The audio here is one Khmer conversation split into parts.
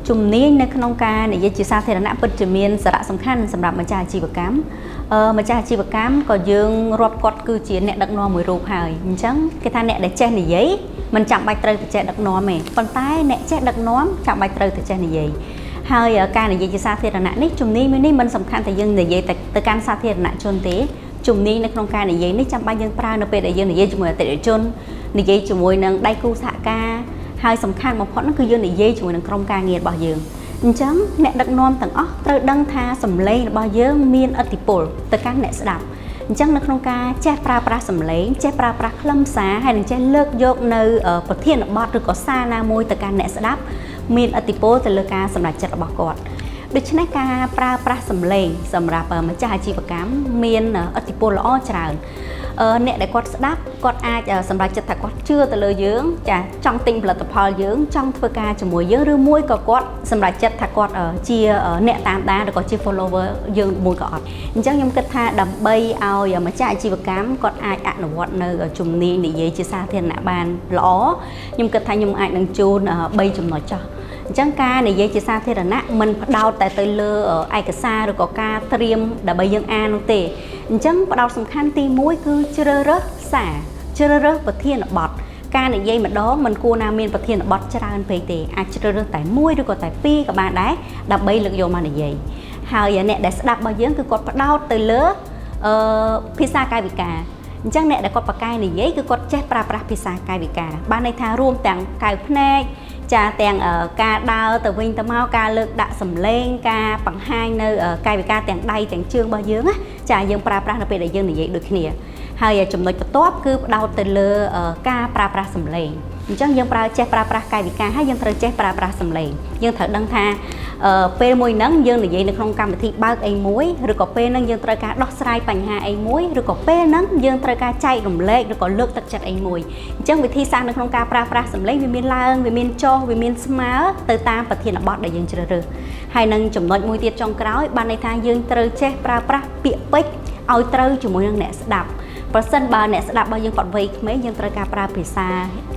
ជំនាញនៅក្នុងការនិយាយជាសាធារណៈពិតជាមានសារៈសំខាន់សម្រាប់ម្ចាស់អាជីវកម្មម្ចាស់អាជីវកម្មក៏យើងរាប់គាត់គឺជាអ្នកដឹកនាំមួយរូបហើយអញ្ចឹងគេថាអ្នកដែលចេះនិយាយមិនចាំបាច់ត្រូវតែចេះដឹកនាំទេប៉ុន្តែអ្នកចេះដឹកនាំចាំបាច់ត្រូវតែចេះនិយាយហើយការនិយាយជាសាធារណៈនេះជំនាញមួយនេះមិនសំខាន់តែយើងនិយាយទៅកាន់សាធារណជនទេជំនាញនៅក្នុងការនិយាយនេះចាំបាច់យើងប្រើនៅពេលដែលយើងនិយាយជាមួយអតិថិជននិយាយជាមួយនឹងដៃគូសហការហើយសំខាន់បំផុតនោះគឺយើងនិយាយជាមួយនឹងក្រុមការងាររបស់យើងអញ្ចឹងអ្នកដឹកនាំទាំងអស់ត្រូវដឹងថាសម្លេងរបស់យើងមានឥទ្ធិពលទៅកាន់អ្នកស្ដាប់អញ្ចឹងនៅក្នុងការចេះប្រើប្រាស់សម្លេងចេះប្រើប្រាស់ខ្លឹមសារហើយនឹងចេះលើកយកនៅប្រធានបទឬក៏សារណាមួយទៅកាន់អ្នកស្ដាប់មានឥទ្ធិពលទៅលើការសម្រេចចិត្តរបស់គាត់ដូច្នេះការប្រើប្រាស់សម្លេងសម្រាប់ម្ចាស់អាជីវកម្មមានឥទ្ធិពលល្អច្រើនអ្នកដែលគាត់ស្ដាប់គាត់អាចសម្រេចចិត្តថាគាត់ជឿទៅលើយើងចាចង់ទិញផលិតផលយើងចង់ធ្វើការជាមួយយើងឬមួយក៏គាត់សម្រេចចិត្តថាគាត់ជាអ្នកតាមដានឬក៏ជា follower យើងមួយក៏អត់អញ្ចឹងខ្ញុំគិតថាដើម្បីឲ្យម្ចាស់អាជីវកម្មគាត់អាចអនុវត្តនៅជំនាញនិយាយជាសាធារណៈបានល្អខ្ញុំគិតថាខ្ញុំអាចនឹងជូន3ចំណុចចោះអញ្ចឹងការនិយាយជាសាធារណៈមិនផ្ដោតតែទៅលើឯកសារឬក៏ការត្រៀមដើម្បីយើងអាននោះទេអញ្ចឹងផ្ដោតសំខាន់ទី1គឺជ្រើសរើសសារជ្រើសរើសប្រធានបទការនិយាយម្ដងមិនគួរណាមានប្រធានបទច្រើនពេកទេអាចជ្រើសរើសតែ1ឬក៏តែ2ក៏បានដែរដើម្បីលើកយកមកនិយាយហើយអ្នកដែលស្ដាប់របស់យើងគឺគាត់ផ្ដោតទៅលើភាសាកាយវិការអញ្ចឹងអ្នកដែលគាត់បកកាយនិយាយគឺគាត់ចេះប្រើប្រាស់ភាសាកាយវិការបានន័យថារួមទាំងកៅភ្នែកចាទាំងការដើរទៅវិញទៅមកការលើកដាក់សម្លេងការបង្ហាញនៅកាយវិការទាំងដៃទាំងជើងរបស់យើងណាចាយើងប្រើប្រាស់នៅពេលដែលយើងនិយាយដូចគ្នាហើយចំណុចបន្ទាប់គឺផ្ដោតទៅលើការប្រើប្រាស់សម្លេងអញ្ចឹងយើងចេះប្រើប្រាស់កាយវិការហើយយើងត្រូវចេះប្រើប្រាស់សម្លេងយើងត្រូវដឹងថាពេលមួយហ្នឹងយើងនិយាយនៅក្នុងកម្មវិធីបើកអីមួយឬក៏ពេលហ្នឹងយើងត្រូវការដោះស្រាយបញ្ហាអីមួយឬក៏ពេលហ្នឹងយើងត្រូវការចែករំលែកឬក៏លើកទឹកចិត្តអីមួយអញ្ចឹងវិធីសាស្ត្រនៅក្នុងការប្រើប្រាស់សម្លេងវាមានឡើងវាមានចុះវាមានស្មើទៅតាមប្រធានបទដែលយើងជ្រើសរើសហើយនឹងចំណុចមួយទៀតចុងក្រោយបានន័យថាយើងត្រូវចេះប្រើប្រាស់ពាក្យពេចន៍ឲ្យត្រូវជាមួយនឹងអ្នកស្ដាប់ប្រសិនបើអ្នកស្ដាប់របស់យើងគាត់វ័យក្មេងយើងត្រូវការប្រើភាសា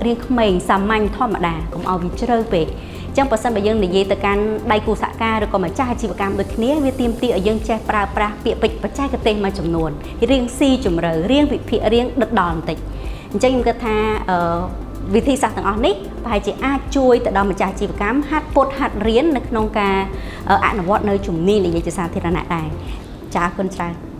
រៀងក្មេងសាមញ្ញធម្មតាកុំឲ្យវាជ្រៅពេកអញ្ចឹងប្រសិនបើយើងនិយាយទៅកាន់ដៃគូសហការឬក៏ម្ចាស់អាជីវកម្មដូចគ្នាវាទាមទារឲ្យយើងចេះប្រើប្រាស់ពាក្យពេចន៍បច្ចេកទេសមួយចំនួនរៀងស៊ីជម្រៅរៀងវិភាគរៀងដិតដល់បន្តិចអញ្ចឹងខ្ញុំគិតថាវិធីសាស្ត្រទាំងអស់នេះប្រហែលជាអាចជួយទៅដល់ម្ចាស់អាជីវកម្មហាត់ពុតហាត់រៀននៅក្នុងការអនុវត្តនៅជំនាញនិយាយជាសាធារណៈដែរចាអរគុណច្រើន